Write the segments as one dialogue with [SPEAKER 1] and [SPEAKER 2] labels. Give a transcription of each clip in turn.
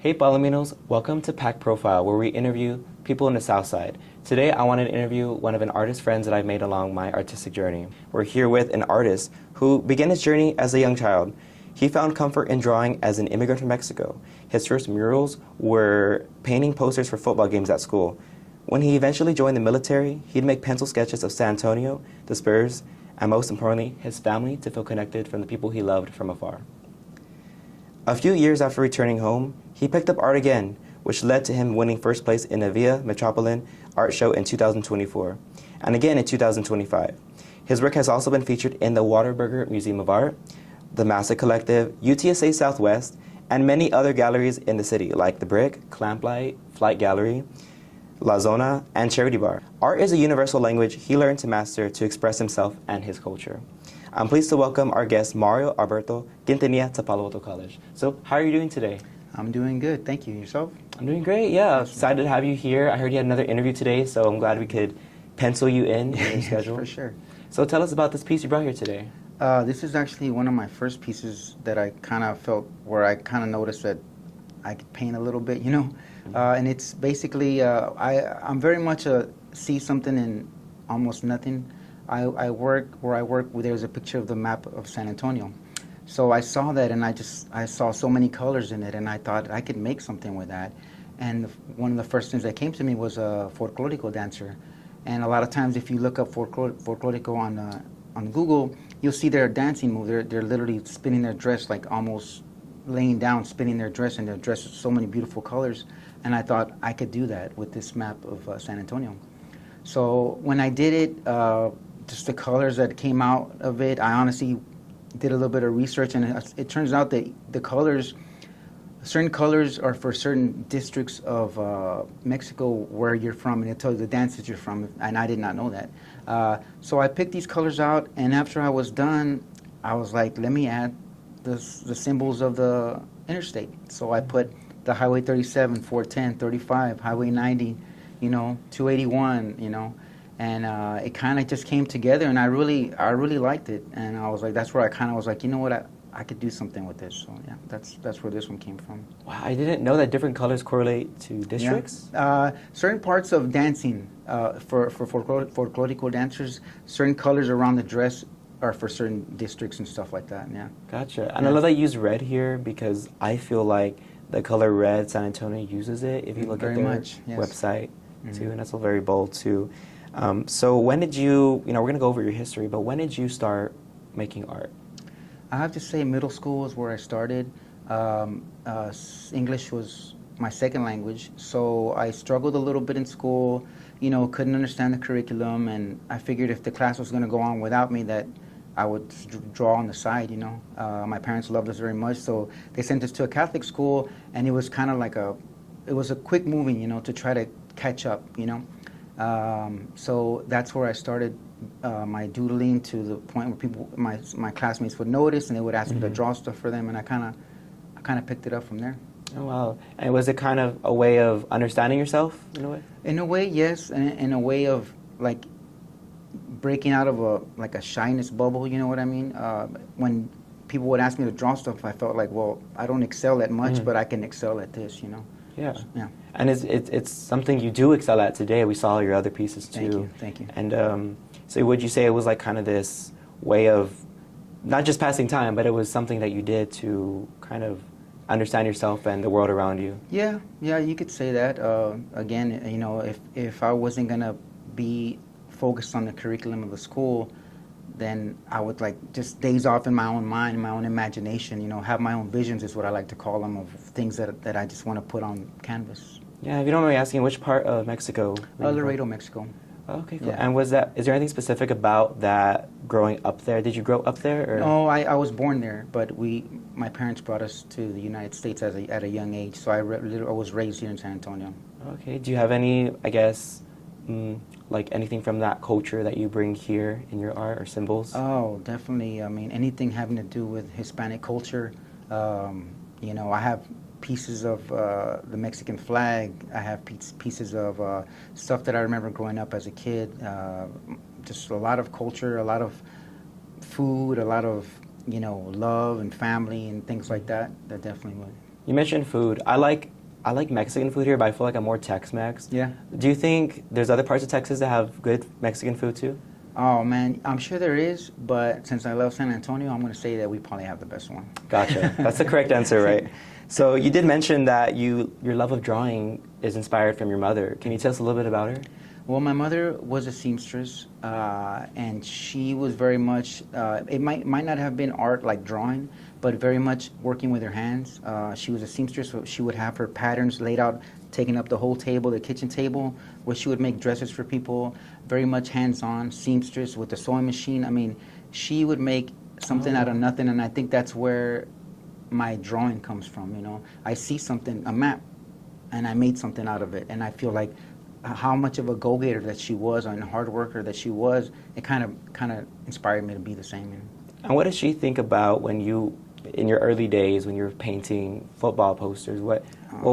[SPEAKER 1] Hey Palominos, welcome to Pack Profile, where we interview people in the South Side. Today I wanted to interview one of an artist friends that I've made along my artistic journey. We're here with an artist who began his journey as a young child. He found comfort in drawing as an immigrant from Mexico. His first murals were painting posters for football games at school. When he eventually joined the military, he'd make pencil sketches of San Antonio, the Spurs, and most importantly, his family to feel connected from the people he loved from afar. A few years after returning home, he picked up art again, which led to him winning first place in the Via Metropolitan Art Show in 2024, and again in 2025. His work has also been featured in the Whataburger Museum of Art, the Massa Collective, UTSA Southwest, and many other galleries in the city, like The Brick, Clamplight, Flight Gallery, La Zona, and Charity Bar. Art is a universal language he learned to master to express himself and his culture. I'm pleased to welcome our guest, Mario Alberto Quintanilla to Palo Alto College. So, how are you doing today?
[SPEAKER 2] I'm doing good, thank you. Yourself?
[SPEAKER 1] I'm doing great, yeah. Excited to have you here. I heard you had another interview today, so I'm glad we could pencil you in your schedule.
[SPEAKER 2] For sure.
[SPEAKER 1] So tell us about this piece you brought here today.
[SPEAKER 2] This is actually one of my first pieces that I kind of felt where I kind of noticed that I could paint a little bit, you know? And it's basically, I'm very much a see something in almost nothing. I work where there's a picture of the map of San Antonio. So I saw that and I saw so many colors in it and I thought I could make something with that. And one of the first things that came to me was a folklorico dancer. And a lot of times if you look up folklorico on Google, you'll see their dancing move. They're literally spinning their dress, like almost laying down, spinning their dress, and their dress is so many beautiful colors. And I thought I could do that with this map of San Antonio. So when I did it, just the colors that came out of it, I honestly did a little bit of research, and it turns out that the colors, certain colors are for certain districts of Mexico where you're from, and it tells you the dances you're from, and I did not know that. So I picked these colors out, and after I was done, I was like, let me add the symbols of the interstate. So I put the Highway 37, 410, 35, Highway 90, 281, and it kind of just came together, and I really liked it, and I was like, that's where I kind of was like, you know what, I could do something with this. So yeah, that's where this one came from.
[SPEAKER 1] Wow, I didn't know that different colors correlate to districts.
[SPEAKER 2] Yeah. Certain parts of dancing for folklorico dancers, certain colors around the dress are for certain districts and stuff like that. Yeah.
[SPEAKER 1] Gotcha. And I love that you use red here because I feel like the color red, San Antonio uses it. If you look at their website too, and that's all very bold too. So when did you, we're going to go over your history, but when did you start making art?
[SPEAKER 2] I have to say middle school is where I started. English was my second language, so I struggled a little bit in school, couldn't understand the curriculum, and I figured if the class was going to go on without me that I would draw on the side, My parents loved us very much, so they sent us to a Catholic school, and it was kind of like it was a quick moving, to try to catch up, So that's where I started my doodling to the point where people, my classmates would notice and they would ask me to draw stuff for them, and I kind of picked it up from there.
[SPEAKER 1] Oh wow! And was it kind of a way of understanding yourself in a way?
[SPEAKER 2] In a way, yes, and in a way of like breaking out of a shyness bubble. You know what I mean? When people would ask me to draw stuff, I felt like, well, I don't excel that much, but I can excel at this.
[SPEAKER 1] Yeah.
[SPEAKER 2] Yeah.
[SPEAKER 1] And it's something you do excel at today. We saw your other pieces too.
[SPEAKER 2] Thank you.
[SPEAKER 1] And so would you say it was like kind of this way of not just passing time, but it was something that you did to kind of understand yourself and the world around you?
[SPEAKER 2] Yeah, you could say that. Again, if I wasn't gonna be focused on the curriculum of the school, then I would just days off in my own mind, in my own imagination, have my own visions is what I like to call them, of things that I just want to put on canvas.
[SPEAKER 1] Yeah, if you don't mind me asking, which part of Mexico?
[SPEAKER 2] Laredo, Mexico.
[SPEAKER 1] Oh, okay, cool.
[SPEAKER 2] Yeah.
[SPEAKER 1] And is there anything specific about that growing up there? Did you grow up there? Or?
[SPEAKER 2] No, I was born there, but my parents brought us to the United States at a young age, so I was raised here in San Antonio.
[SPEAKER 1] Okay, do you have any, I guess, like anything from that culture that you bring here in your art or symbols?
[SPEAKER 2] Oh, definitely. I mean, anything having to do with Hispanic culture. I have pieces of the Mexican flag. I have pieces of stuff that I remember growing up as a kid. Just a lot of culture, a lot of food, a lot of love and family and things like that. That definitely would.
[SPEAKER 1] You mentioned food. I like Mexican food here, but I feel like I'm more Tex-Mex.
[SPEAKER 2] Yeah.
[SPEAKER 1] Do you think there's other parts of Texas that have good Mexican food too?
[SPEAKER 2] Oh man, I'm sure there is, but since I love San Antonio, I'm going to say that we probably have the best one.
[SPEAKER 1] Gotcha. That's the correct answer, right? So you did mention that your love of drawing is inspired from your mother. Can you tell us a little bit about her?
[SPEAKER 2] Well, my mother was a seamstress, and she was very much, it might not have been art like drawing, but very much working with her hands. She was a seamstress, so she would have her patterns laid out, taking up the whole table, the kitchen table, where she would make dresses for people, very much hands-on, seamstress with the sewing machine. I mean, she would make something out of nothing, and I think that's where my drawing comes from, you know. I see something, a map, and I made something out of it, and I feel like how much of a go-getter that she was and a hard worker that she was, it kind of inspired me to be the same. You know?
[SPEAKER 1] And what did she think about when you, in your early days, when you were painting football posters? What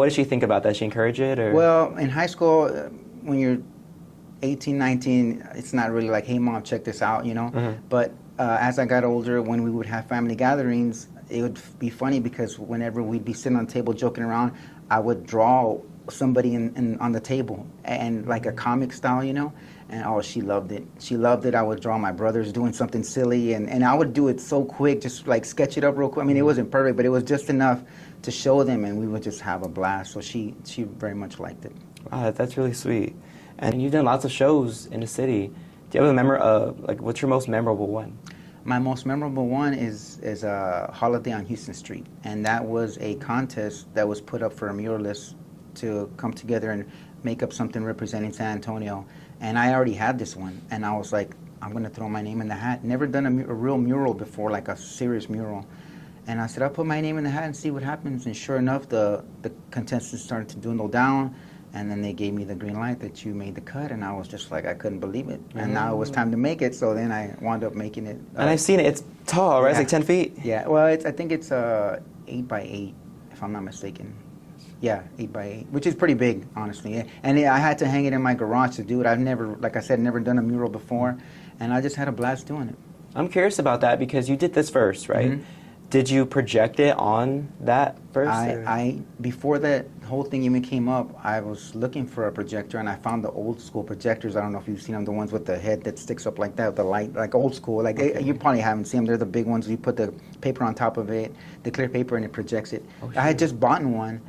[SPEAKER 1] did she think about that? Did she encourage it? Or?
[SPEAKER 2] Well, in high school, when you're 18, 19, it's not really like, hey, Mom, check this out, you know?
[SPEAKER 1] Mm-hmm.
[SPEAKER 2] But as I got older, when we would have family gatherings, it would be funny because whenever we'd be sitting on the table joking around, I would draw somebody on the table and like a comic style, you know, and oh, she loved it. She loved it. I would draw my brothers doing something silly, and I would do it so quick, just like sketch it up real quick. I mean, it wasn't perfect, but it was just enough to show them, and we would just have a blast. So she very much liked it.
[SPEAKER 1] Wow, that's really sweet. And you've done lots of shows in the city. Do you have like, what's your most memorable one?
[SPEAKER 2] My most memorable one is a Holiday on Houston Street, and that was a contest that was put up for a muralist to come together and make up something representing San Antonio. And I already had this one, and I was like, I'm going to throw my name in the hat. Never done a real mural before, like a serious mural. And I said, I'll put my name in the hat and see what happens. And sure enough, the contestants started to dwindle down, and then they gave me the green light that you made the cut, and I was just like, I couldn't believe it. And now it was time to make it, so then I wound up making it.
[SPEAKER 1] And I've seen it. It's tall, right?
[SPEAKER 2] Yeah.
[SPEAKER 1] It's like 10 feet?
[SPEAKER 2] Yeah, well, I think it's 8 by 8, if I'm not mistaken. Yeah, 8 by 8, which is pretty big, honestly. And I had to hang it in my garage to do it. I've never, like I said, never done a mural before, and I just had a blast doing it.
[SPEAKER 1] I'm curious about that because you did this first, right?
[SPEAKER 2] Mm-hmm.
[SPEAKER 1] Did you project it on that first?
[SPEAKER 2] I before that whole thing even came up, I was looking for a projector, and I found the old school projectors. I don't know if you've seen them, the ones with the head that sticks up like that, with the light, like old school. Like you probably haven't seen them. They're the big ones. You put the paper on top of it, the clear paper, and it projects it.
[SPEAKER 1] Oh,
[SPEAKER 2] I had just bought one,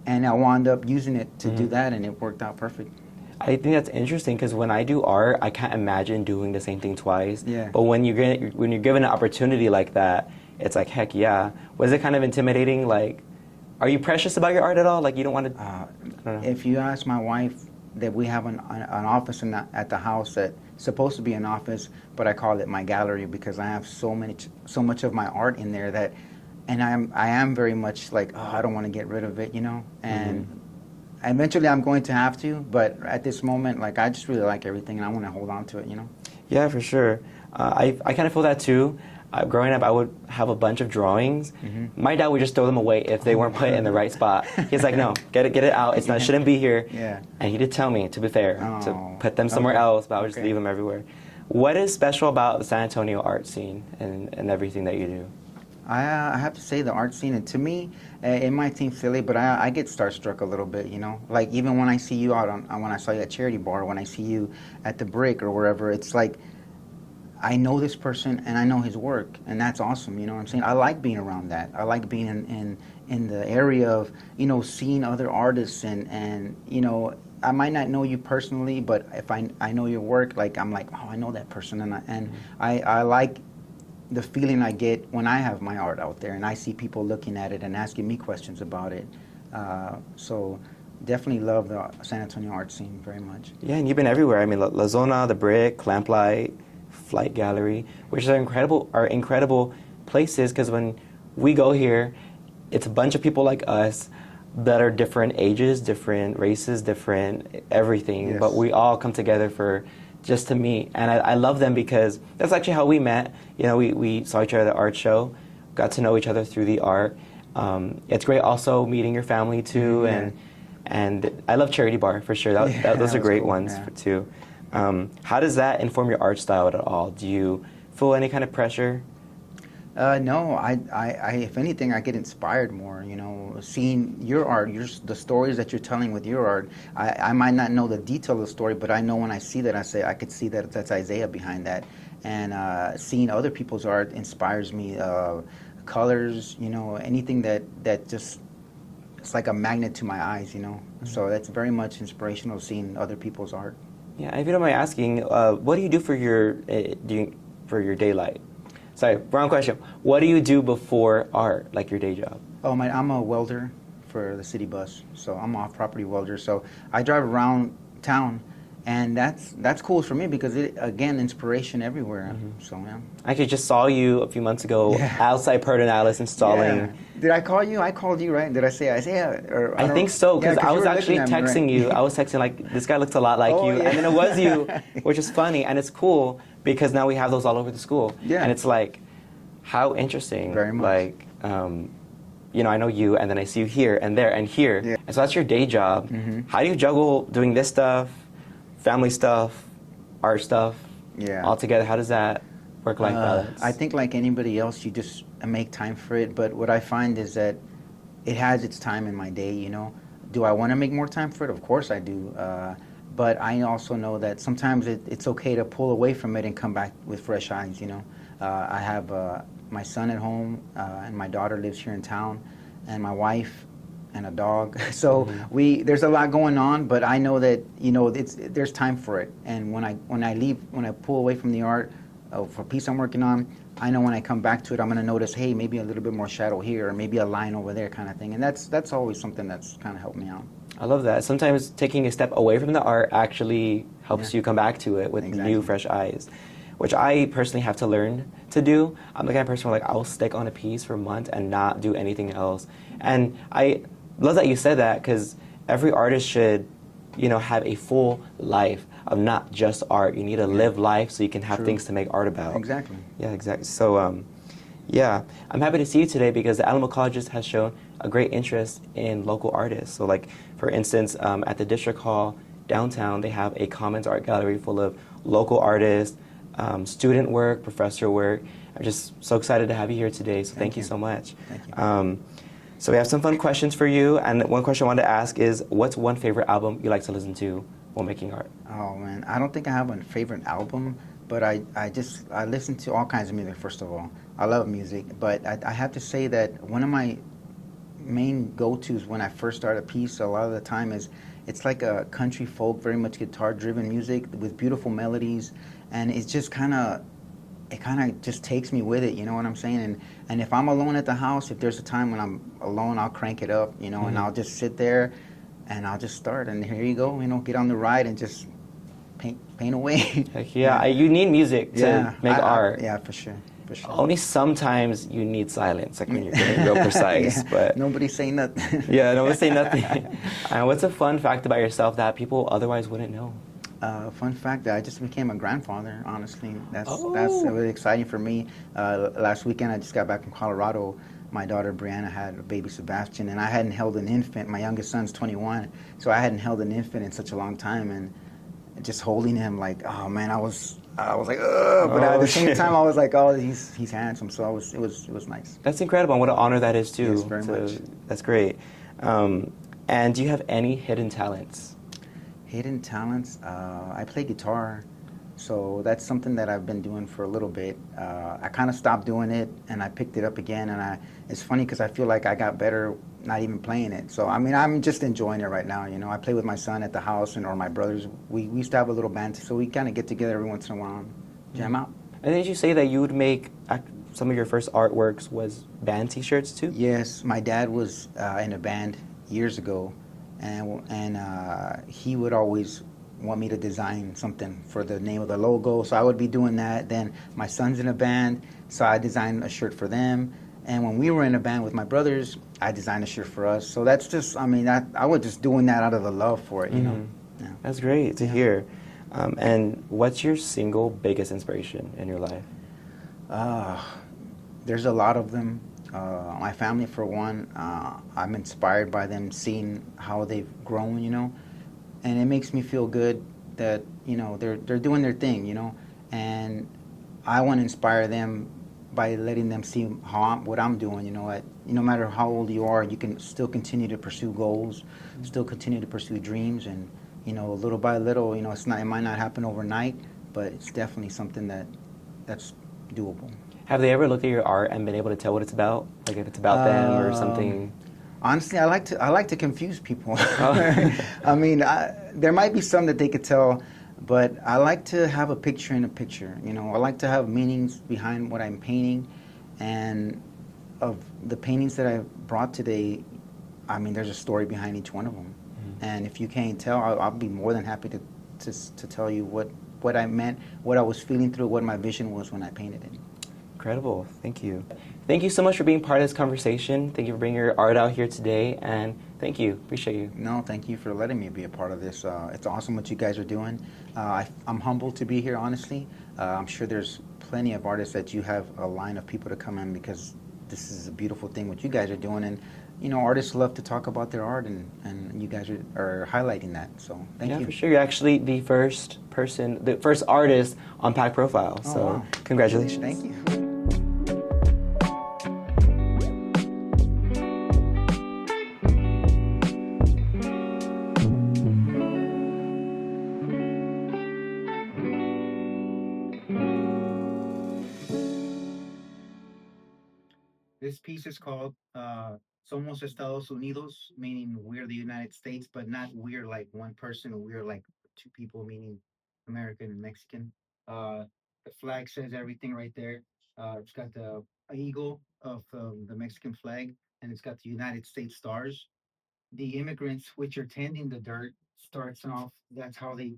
[SPEAKER 2] and I wound up using it to
[SPEAKER 1] Mm-hmm.
[SPEAKER 2] do that, and it worked out perfect.
[SPEAKER 1] I think that's interesting because when I do art, I can't imagine doing the same thing twice.
[SPEAKER 2] Yeah.
[SPEAKER 1] But when you're given an opportunity like that, it's like, heck yeah. Was it kind of intimidating? Like, are you precious about your art at all? Like, you don't want to... I don't know.
[SPEAKER 2] If you ask my wife, that we have an office at the house that's supposed to be an office, but I call it my gallery because I have so much of my art in there that, and I am very much like, oh, I don't want to get rid of it, you know? And eventually I'm going to have to, but at this moment, like, I just really like everything, and I want to hold on to it, you know?
[SPEAKER 1] Yeah, for sure. I kind of feel that too. Growing up, I would have a bunch of drawings.
[SPEAKER 2] Mm-hmm.
[SPEAKER 1] My dad would just throw them away if they weren't put in the right spot. He's like, no, get it out. It shouldn't be here.
[SPEAKER 2] Yeah.
[SPEAKER 1] And he did tell me, to be fair, to
[SPEAKER 2] Oh,
[SPEAKER 1] put them somewhere
[SPEAKER 2] okay.
[SPEAKER 1] else, but I would just
[SPEAKER 2] Okay.
[SPEAKER 1] leave them everywhere. What is special about the San Antonio art scene and everything that you do?
[SPEAKER 2] I have to say the art scene, and to me, it might seem silly, but I get starstruck a little bit, you know? Like, even when I see you out when I saw you at Charity Bar, when I see you at the Brick or wherever, it's like, I know this person and I know his work, and that's awesome, you know what I'm saying? I like being around that. I like being in the area of, you know, seeing other artists and you know, I might not know you personally, but if I know your work, like, I'm like, oh, I know that person, and I like the feeling I get when I have my art out there and I see people looking at it and asking me questions about it. So definitely love the San Antonio art scene very much.
[SPEAKER 1] Yeah, and you've been everywhere. I mean, La Zona, The Brick, Lamplight, Flight Gallery, which are incredible places because when we go here, it's a bunch of people like us that are different ages, different races, different everything,
[SPEAKER 2] Yes.
[SPEAKER 1] but we all come together just to meet. And I love them because that's actually how we met. You know, we saw each other at the art show, got to know each other through the art. It's great also meeting your family too,
[SPEAKER 2] Yeah.
[SPEAKER 1] and I love Charity Bar for sure. Those
[SPEAKER 2] that
[SPEAKER 1] are
[SPEAKER 2] was
[SPEAKER 1] great
[SPEAKER 2] cool,
[SPEAKER 1] ones
[SPEAKER 2] yeah.
[SPEAKER 1] too. How does that inform your art style at all? Do you feel any kind of pressure?
[SPEAKER 2] No, if anything, I get inspired more. Seeing your art, the stories that you're telling with your art. I might not know the detail of the story, but I know when I see that, I say I could see that that's Isaiah behind that. And seeing other people's art inspires me. Colors, anything that just it's like a magnet to my eyes.
[SPEAKER 1] Mm-hmm.
[SPEAKER 2] So that's very much inspirational seeing other people's art.
[SPEAKER 1] Yeah, if you don't mind asking, what do you do for your daylight? Sorry, wrong question. What do you do before art, like your day job?
[SPEAKER 2] Oh, I'm a welder for the city bus, so I'm an off-property welder. So I drive around town, and that's cool for me because again, inspiration everywhere.
[SPEAKER 1] Mm-hmm.
[SPEAKER 2] So yeah.
[SPEAKER 1] I actually just saw you a few months ago
[SPEAKER 2] Yeah.
[SPEAKER 1] outside Pedernales installing.
[SPEAKER 2] Yeah. Did I call you? I called you, right? Did I say Isaiah? Or
[SPEAKER 1] I think so, because I
[SPEAKER 2] you
[SPEAKER 1] was
[SPEAKER 2] were
[SPEAKER 1] actually
[SPEAKER 2] looking at me,
[SPEAKER 1] texting
[SPEAKER 2] right?
[SPEAKER 1] you. I was texting like, this guy looks a lot like
[SPEAKER 2] Oh,
[SPEAKER 1] you,
[SPEAKER 2] yeah.
[SPEAKER 1] and then it was you, which is funny, and it's cool because now we have those all over the school.
[SPEAKER 2] Yeah.
[SPEAKER 1] And it's like, how interesting.
[SPEAKER 2] Very much.
[SPEAKER 1] Like, I know you, and then I see you here and there and here.
[SPEAKER 2] Yeah.
[SPEAKER 1] And so that's your day job.
[SPEAKER 2] Mm-hmm.
[SPEAKER 1] How do you juggle doing this stuff, family stuff, art stuff,
[SPEAKER 2] Yeah.
[SPEAKER 1] all together? How does that work-life balance?
[SPEAKER 2] I think like anybody else, you just make time for it. But what I find is that it has its time in my day. Do I want to make more time for it? Of course I do. But I also know that sometimes it's okay to pull away from it and come back with fresh eyes. I have my son at home, and my daughter lives here in town, and my wife and a dog. So there's a lot going on, but I know that there's time for it. And when I pull away from the art for a piece I'm working on, I know when I come back to it, I'm going to notice, hey, maybe a little bit more shadow here, or maybe a line over there, kind of thing. And that's always something that's kind of helped me out.
[SPEAKER 1] I love that. Sometimes taking a step away from the art actually helps
[SPEAKER 2] Yeah.
[SPEAKER 1] you come back to it with
[SPEAKER 2] Exactly.
[SPEAKER 1] new, fresh eyes, which I personally have to learn to do. I'm the kind of person where I'll stick on a piece for months and not do anything else. And I love that you said that because every artist should, have a full life of not just art. You need to live life so you can have
[SPEAKER 2] True.
[SPEAKER 1] things to make art about.
[SPEAKER 2] Exactly.
[SPEAKER 1] Yeah, exactly. So, I'm happy to see you today because the Alamo Colleges has shown a great interest in local artists. So, like, for instance, at the District Hall downtown, they have a Commons Art Gallery full of local artists, student work, professor work. I'm just so excited to have you here today, so thank you so much.
[SPEAKER 2] Thank you.
[SPEAKER 1] So we have some fun questions for you, and one question I wanted to ask is, what's one favorite album you like to listen to while making art?
[SPEAKER 2] Oh man, I don't think I have a favorite album, but I listen to all kinds of music. First of all, I love music, but I have to say that one of my main go-tos when I first start a piece a lot of the time is it's like a country folk, very much guitar-driven music with beautiful melodies, and it's just kind of just takes me with it, you know what I'm saying? And if I'm alone at the house, if there's a time when I'm alone, I'll crank it up, and I'll just sit there and I'll just start, and here you go, get on the ride and just paint away.
[SPEAKER 1] Heck yeah, you need music to make art.
[SPEAKER 2] Yeah, for sure. For sure.
[SPEAKER 1] Only sometimes you need silence, like when you're getting real precise.
[SPEAKER 2] Yeah,
[SPEAKER 1] but
[SPEAKER 2] nobody say nothing.
[SPEAKER 1] yeah, no one say nothing. What's a fun fact about yourself that people otherwise wouldn't know?
[SPEAKER 2] Fun fact that I just became a grandfather. Honestly, that's
[SPEAKER 1] Oh.
[SPEAKER 2] really exciting for me. Last weekend, I just got back from Colorado. My daughter Brianna had a baby Sebastian, and I hadn't held an infant. My youngest son's 21, so I hadn't held an infant in such a long time, and just holding him, like, oh man, I was like, ugh, but at the same time, I was like, oh, he's handsome. So it was nice.
[SPEAKER 1] That's incredible, and what an honor that is too.
[SPEAKER 2] Yes, very much.
[SPEAKER 1] That's great. And do you have any hidden talents?
[SPEAKER 2] Hidden talents. I play guitar, so that's something that I've been doing for a little bit. I kind of stopped doing it, and I picked it up again. And it's funny because I feel like I got better not even playing it. So I mean, I'm just enjoying it right now. I play with my son at the house, or my brothers. We used to have a little band, so we kind of get together every once in a while and jam out.
[SPEAKER 1] And did you say that you would make some of your first artworks was band T-shirts too?
[SPEAKER 2] Yes, my dad was in a band years ago, and he would always want me to design something for the name of the logo. So I would be doing that. Then my son's in a band, so I designed a shirt for them. And when we were in a band with my brothers, I designed a shirt for us. So that's just, I mean, I was just doing that out of the love for it, you know. Yeah.
[SPEAKER 1] That's great to hear. And what's your single biggest inspiration in your life?
[SPEAKER 2] There's a lot of them. My family, for one, I'm inspired by them, seeing how they've grown, and it makes me feel good that they're doing their thing, and I want to inspire them by letting them see what I'm doing. No matter how old you are, you can still continue to pursue goals, still continue to pursue dreams, and little by little, it might not happen overnight, but it's definitely something that's doable.
[SPEAKER 1] Have they ever looked at your art and been able to tell what it's about? Like if it's about them or
[SPEAKER 2] Um,
[SPEAKER 1] something?
[SPEAKER 2] Honestly, I like to confuse people.
[SPEAKER 1] Oh.
[SPEAKER 2] I mean, there might be some that they could tell, but I like to have a picture in a picture. I like to have meanings behind what I'm painting, and of the paintings that I brought today, I mean, there's a story behind each one of them. And if you can't tell, I'll be more than happy to tell you what I meant, what I was feeling through, what my vision was when I painted it.
[SPEAKER 1] Incredible. Thank you. Thank you so much for being part of this conversation. Thank you for bringing your art out here today, and thank you. Appreciate you.
[SPEAKER 2] No, thank you for letting me be a part of this. It's awesome what you guys are doing. I'm humbled to be here, honestly. I'm sure there's plenty of artists that you have a line of people to come in because this is a beautiful thing what you guys are doing. And, artists love to talk about their art, and you guys are highlighting that. So thank
[SPEAKER 1] Yeah,
[SPEAKER 2] you.
[SPEAKER 1] for sure. You're actually the first person, the first artist on Pack Profile.
[SPEAKER 2] Oh,
[SPEAKER 1] So
[SPEAKER 2] wow.
[SPEAKER 1] congratulations.
[SPEAKER 2] Thank you. This piece is called Somos Estados Unidos, meaning we're the United States, but not we're like one person, we're like two people, meaning American and Mexican. The flag says everything right there. It's got the eagle of the Mexican flag, and it's got the United States stars. The immigrants which are tending the dirt starts off, that's how they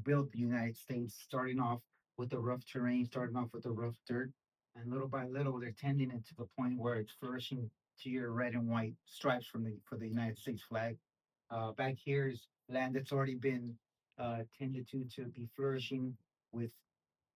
[SPEAKER 2] built the United States, starting off with the rough terrain, starting off with the rough dirt, and little by little they're tending it to the point where it's flourishing to your red and white stripes for the United States flag. Back here is land that's already been tended to be flourishing with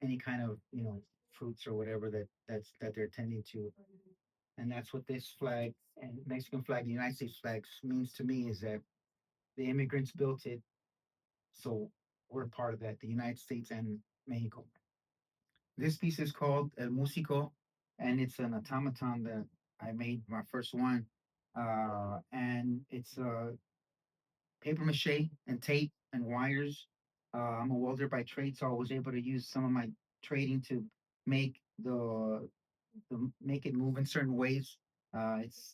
[SPEAKER 2] any kind of fruits or whatever that they're tending to, and that's what this flag and Mexican flag, the United States flag, means to me is that the immigrants built it, so we're part of that, the United States and Mexico. This piece is called El Músico, and it's an automaton that I made, my first one, and it's paper mache and tape and wires. I'm a welder by trade, so I was able to use some of my trading to make make it move in certain ways.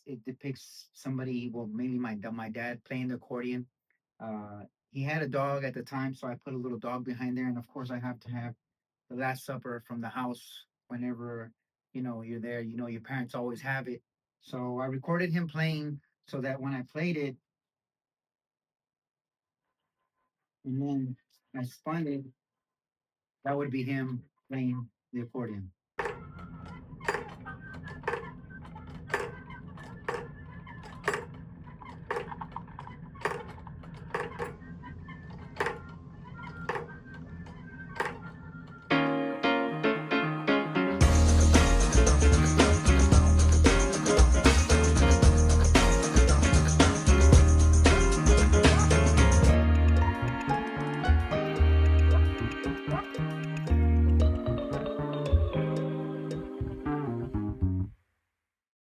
[SPEAKER 2] It depicts somebody, well, maybe my dad playing the accordion. He had a dog at the time, so I put a little dog behind there, and of course I have to have the Last Supper from the house whenever you're there. Your parents always have it, so I recorded him playing so that when I played it, and then I spun it, that would be him playing the accordion.